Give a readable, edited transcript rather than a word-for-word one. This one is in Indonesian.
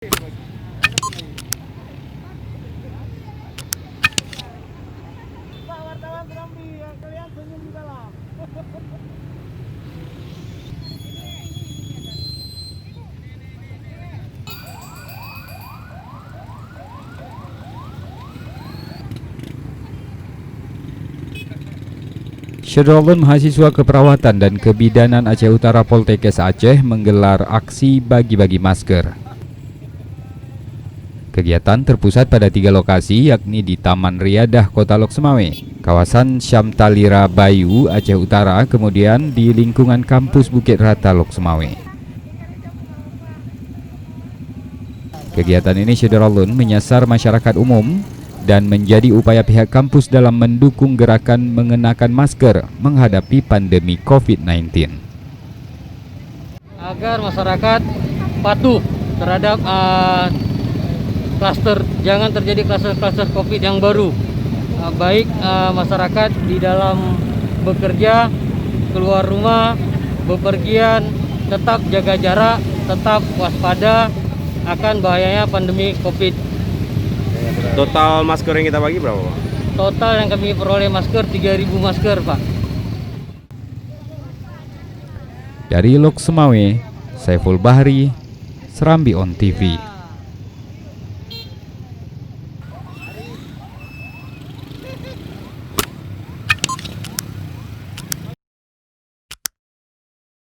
Pak wartawan Serambi yang kalian senyum di dalam. Syedulun mahasiswa keperawatan dan kebidanan Aceh Utara Poltekkes Aceh menggelar aksi bagi-bagi masker. Kegiatan terpusat pada 3 lokasi, yakni di Taman Riyadah Kota Lok Semawe, kawasan Syamtalira Bayu Aceh Utara, kemudian di lingkungan kampus Bukit Rata Lok Semawe. Kegiatan ini Syedulun menyasar masyarakat umum dan menjadi upaya pihak kampus dalam mendukung gerakan mengenakan masker menghadapi pandemi COVID-19. Agar masyarakat patuh terhadap klaster, jangan terjadi klaster-klaster COVID yang baru. Baik masyarakat di dalam bekerja, keluar rumah, bepergian, tetap jaga jarak, tetap waspada akan bahayanya pandemi COVID. Total masker yang kita bagi berapa, Pak? Total yang kami peroleh masker 3.000 masker, Pak. Dari Lok Semawe, Saiful Bahri, Serambi On TV.